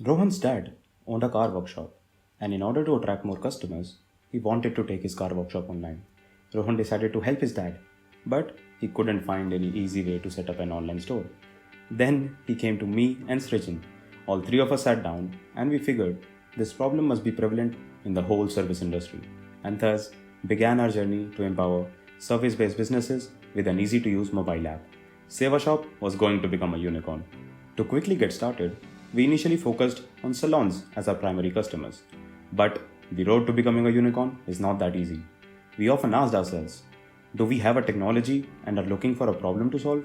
Rohan's dad owned a car workshop, and in order to attract more customers, he wanted to take his car workshop online. Rohan decided to help his dad, but he couldn't find any easy way to set up an online store. Then he came to me and Srijan. All three of us sat down and we figured this problem must be prevalent in the whole service industry, and thus began our journey to empower service based businesses with an easy to use mobile app. SevaShop was going to become a unicorn. To quickly get started, we initially focused on salons as our primary customers. But the road to becoming a unicorn is not that easy. We often asked ourselves, do we have a technology and are looking for a problem to solve?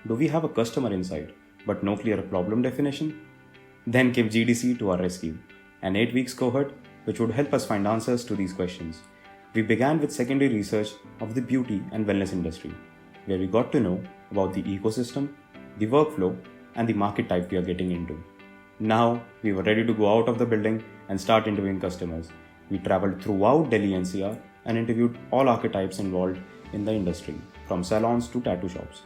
Do we have a customer insight but no clear problem definition? Then came GDC to our rescue, an 8 weeks cohort which would help us find answers to these questions. We began with secondary research of the beauty and wellness industry, where we got to know about the ecosystem, the workflow, and the market type we are getting into. Now we were ready to go out of the building and start interviewing customers. We traveled throughout Delhi NCR and interviewed all archetypes involved in the industry, from salons to tattoo shops.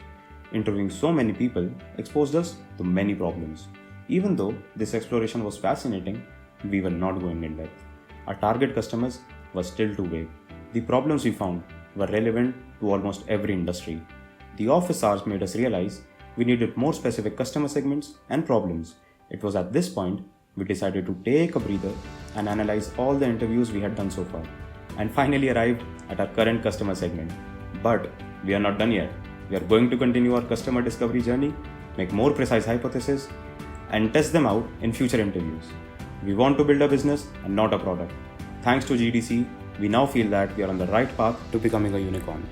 Interviewing so many people exposed us to many problems. Even though this exploration was fascinating, we were not going in depth. Our target customers were still too vague. The problems we found were relevant to almost every industry. The office hours made us realize we needed more specific customer segments and problems. It was at this point we decided to take a breather and analyze all the interviews we had done so far, and finally arrived at our current customer segment. But we are not done yet. We are going to continue our customer discovery journey, make more precise hypotheses, and test them out in future interviews. We want to build a business and not a product. Thanks to GDC, we now feel that we are on the right path to becoming a unicorn.